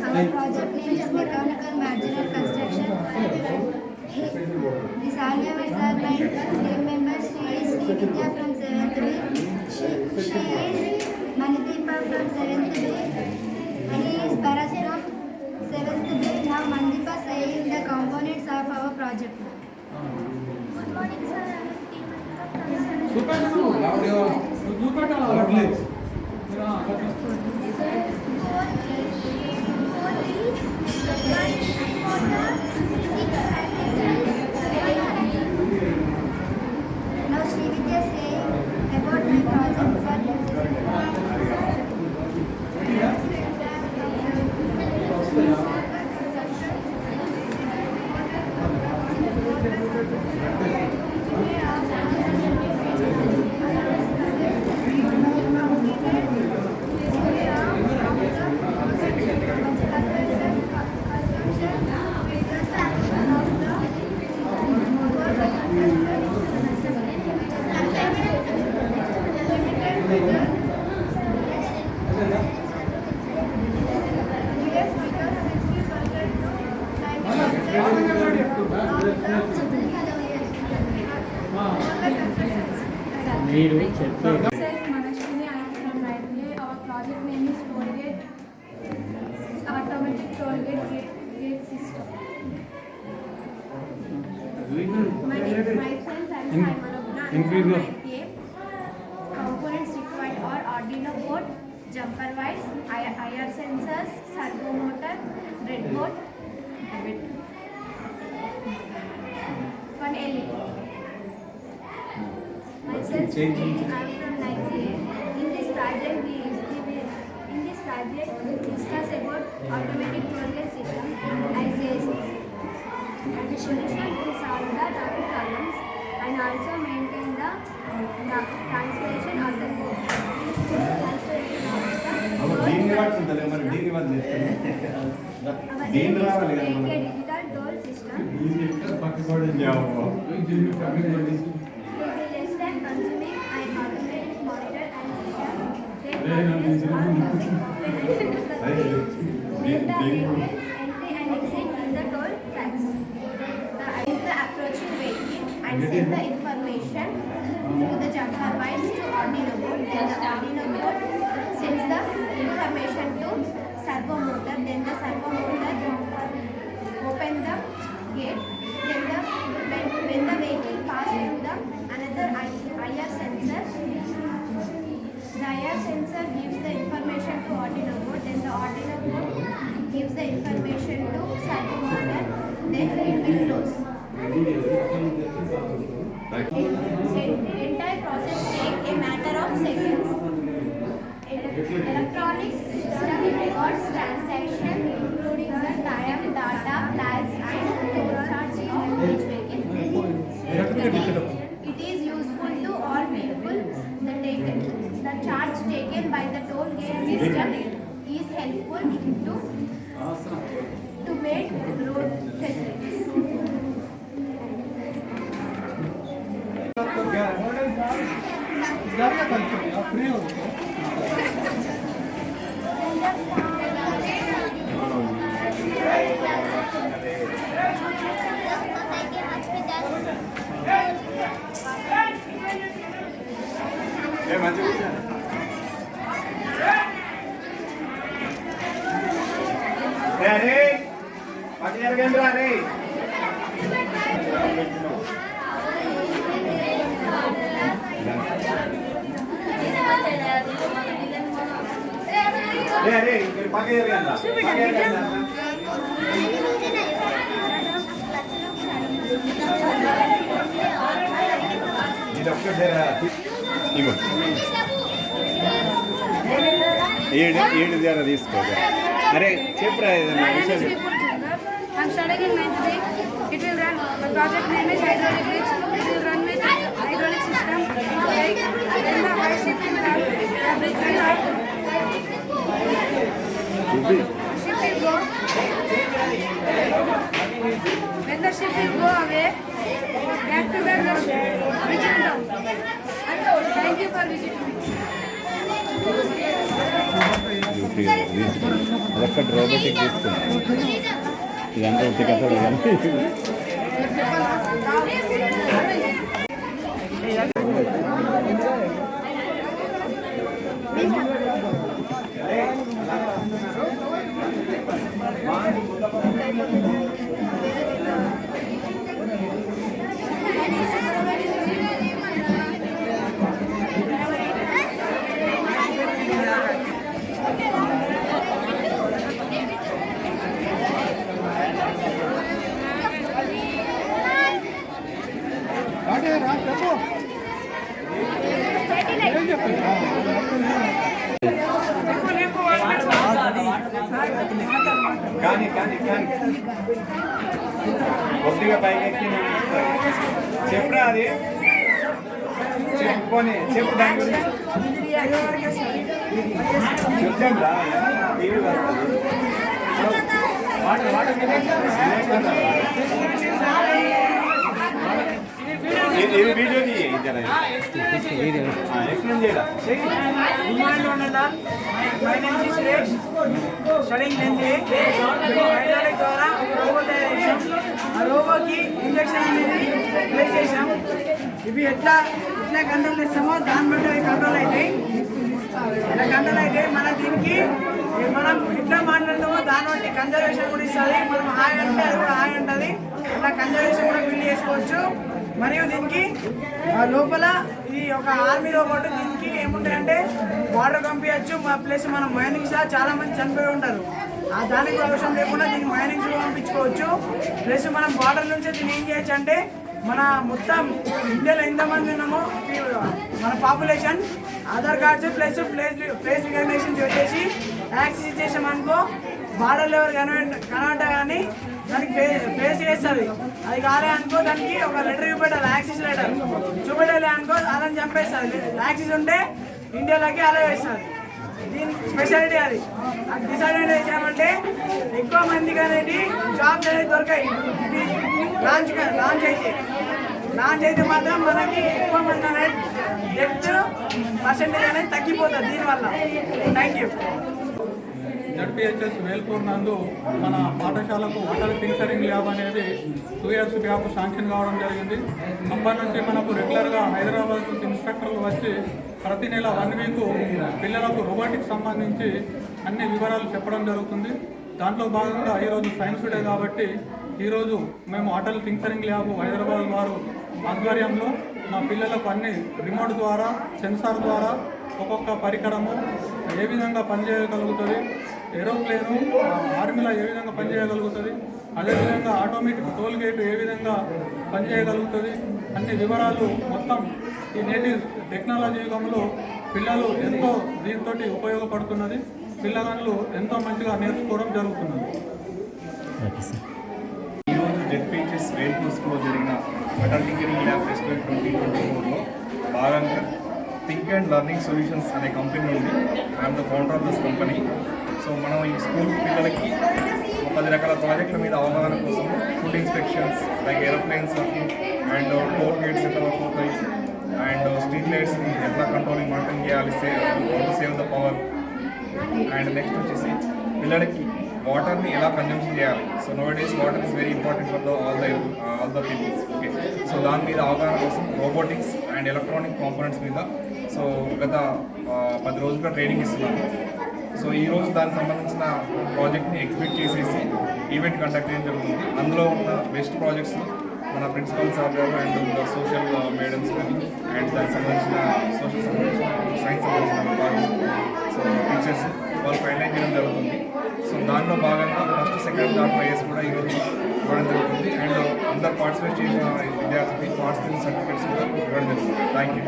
Our project name is Mechanical Marginal Construction. This all members are my team members. She is Vidya from 7th B. She is Manideepa from 7th B. He is Bharat from 7th B. Now Mandeepa saying the components of our project. Good morning, sir. Now Srividya saying about my project. Our project name is Tollgate Automatic Tollgate Gate System. Myself, I am Simonogna. Components required are Arduino board, jumper wires, IR sensors, servo motor, breadboard, one LED. Myself, I am from 9th A. In this project, we discuss about automatic tollgate system, ICS, and the solution to solve the traffic problems and also maintain the translation of the code. Our digital toll system will be less than consuming and automated monitor and entry and exit in the toll tax. Is the approaching vehicle and send the information through the jumper wires to Arduino board. Then the Arduino board sends the information to servo motor. Then the servo motor open the gate. Then when the vehicle passes through the another IR sensor, the IR sensor gives the information to Arduino board. Then the Arduino board gives the information to servo motor. Then it will close. The entire process takes a matter of seconds. Electronic system records transaction including the time, data, flags and toll charge of each vehicle. It is useful to all people. The charge taken by the toll gate system is helpful to make road facilities. अरे చెప్పరా I'm studying in 9th grade. It will run. My project name is hydraulic brakes. It will run with hydraulic system. Then the high shift will have the brake will have. Shift will go. When the shift will go away, back to back the visit down. Thank you for visiting me. Robotic అదొక్కటి robotic తీసుకున్నాం ఇదంతా ఉట్టి కథలు కానీ కొద్దిగా పైకి చెప్పురా అది చెప్పుకొని చెప్పు దాని గురించి చెప్తాంరా టీవీ వస్తుంది ఇది వీడియో ఎక్స్ప్లెయిన్ చేయరా స్టడింగ్ హైడ్రాలిక్ ద్వారా ఒక రోబో తయారు చేసాం. ఆ రోబోకి ఇంజక్షన్ అనేది ప్లేస్ చేసాం. ఇవి ఎట్లా కంట్రోల్ చేస్తామో దాన్ని బట్టి అవి కంట్రోల్ అవుతాయి. ఇలా కంట్రోల్ అయితే మన దీనికి మనం ఎట్లా మాట్లాడతామో దాన్ని బట్టి కన్జర్వేషన్ కూడా ఇస్తుంది. మనం హాయ్ అంటే అది కూడా హాయ్ ఉంటుంది. అట్లా కన్జర్వేషన్ కూడా బిల్డ్ చేసుకోవచ్చు. మరియు దీనికి లోపల ఇది ఒక ఆర్మీ రోబోట్. దీనికి ఏముంటాయంటే వాటర్ పంపించచ్చు. ప్లస్ మనం మైనింగ్స్ చాలా మంది చనిపోయి ఉంటారు. దానికి కూడా అవసరం లేకుండా దీనికి మైనింగ్స్ పంపించుకోవచ్చు. ప్లస్ మనం వాటర్ నుంచి దీన్ని ఏం చేయొచ్చు అంటే మన మొత్తం ఇండియాలో ఎంతమంది ఉన్నామో మన population Aadhaar cards plus face recognition పెట్టేసి యాక్సెస్ ఇచ్చేసామనుకో బార్డర్ లెవెల్ కనబడ్డ కానీ దానికి ఫేస్ చేస్తుంది. అది కాలే అనుకో దానికి ఒక లెటర్ చూపెట్టాలి, యాక్సిస్ లెటర్ చూపెట్టాలి అనుకో అదని చంపేస్తుంది. యాక్సిస్ ఉంటే ఇండియాలోకి అలా వేస్తుంది. దీని స్పెషాలిటీ అది. డిసడ్వాంటేజ్ ఏమంటే ఎక్కువ మందికి అనేది జాబ్స్ అనేది దొరకాయి. లాంచ్ అయితే మాత్రం మనకి ఎక్కువ మంది అనేది డెప్త్ పర్సెంటేజ్ అనేది తగ్గిపోతుంది దీనివల్ల. Thank you. జడ్పిహెచ్ఎస్ వేల్పూర్ నందు మన పాఠశాలకు అటల్ టింకరింగ్ ల్యాబ్ అనేది 2 years బ్యాక్ శాంక్షన్ కావడం జరిగింది. అప్పటి నుంచి మనకు రెగ్యులర్గా హైదరాబాద్ నుంచి ఇన్స్ట్రక్టర్లు వచ్చి ప్రతి నెల 1 week పిల్లలకు రోబోటిక్స్ సంబంధించి అన్ని వివరాలు చెప్పడం జరుగుతుంది. దాంట్లో భాగంగా ఈరోజు సైన్స్ డే కాబట్టి ఈరోజు మేము అటల్ టింకరింగ్ ల్యాబ్ హైదరాబాద్ వారు ఆధ్వర్యంలో మా పిల్లలకు అన్ని రిమోట్ ద్వారా సెన్సార్ ద్వారా ఒక్కొక్క పరికరము ఏ విధంగా పనిచేయగలుగుతుంది, ఏరోప్లేను ఆర్మీలో ఏ విధంగా పనిచేయగలుగుతుంది, అదేవిధంగా ఆటోమేటిక్ టోల్ గేట్ ఏ విధంగా పనిచేయగలుగుతుంది అన్ని వివరాలు మొత్తం ఈ నేటి టెక్నాలజీ యుగంలో పిల్లలు ఎంతో దీంతో ఉపయోగపడుతున్నది. పిల్లగాళ్ళు ఎంతో మంచిగా నేర్చుకోవడం జరుగుతున్నది. ఈరోజు జెడ్పిహెచ్ఎస్ వేల్పూర్ స్కూల్లో జరిగిన అటల్ టింకరింగ్ ల్యాబ్ ఫెస్టివల్ 2024లో భాగంగా థింక్ అండ్ లెర్నింగ్ సొల్యూషన్స్ అనే కంపెనీ ఉంది. I'm the founder of this company. So మనం ఈ స్కూల్ పిల్లలకి 10 రకాల ప్రాజెక్టుల మీద అవగాహన కోసం food inspections like aeroplanes working and toll gates ఎట్లా వర్క్ అవుతాయి అండ్ స్ట్రీట్ లైట్స్ని ఎట్లా కంట్రోలింగ్ మానిటరింగ్ చేయాలి, save the power and next వచ్చేసి పిల్లలకి వాటర్ని ఎలా కన్జంప్షన్ చేయాలి. So nowadays water is very important for all the peoples. Okay, so దాని మీద అవగాహన కోసం రోబోటిక్స్ అండ్ ఎలక్ట్రానిక్ కాంపోనెంట్స్ మీద సో గత 10 రోజులుగా ట్రైనింగ్ ఇస్తున్నాను. సో ఈరోజు దానికి సంబంధించిన ప్రాజెక్ట్ని ఎగ్జిబిట్ చేసేసి ఈవెంట్ కండక్ట్ చేయడం జరుగుతుంది. అందులో ఉన్న బెస్ట్ ప్రాజెక్ట్స్ని మన ప్రిన్సిపల్ సార్ గారు అండ్ సోషల్ మేడమ్స్ కానీ అండ్ దానికి సంబంధించిన సోషల్ సంబంధించిన సైన్స్ సంబంధించిన సో టీచర్స్ వాళ్ళు ఫైనలైజ్ చేయడం జరుగుతుంది. సో దానిలో భాగంగా ఫస్ట్ సెకండ్ థర్డ్ ప్రైజెస్ కూడా ఈరోజు ఇవ్వడం జరుగుతుంది. అండ్ అందరు పార్టిసిపేట్ చేసిన విద్యార్థులకి పార్టిసిపేషన్ సర్టిఫికేట్స్ కూడా ఇవ్వడం జరుగుతుంది. Thank you.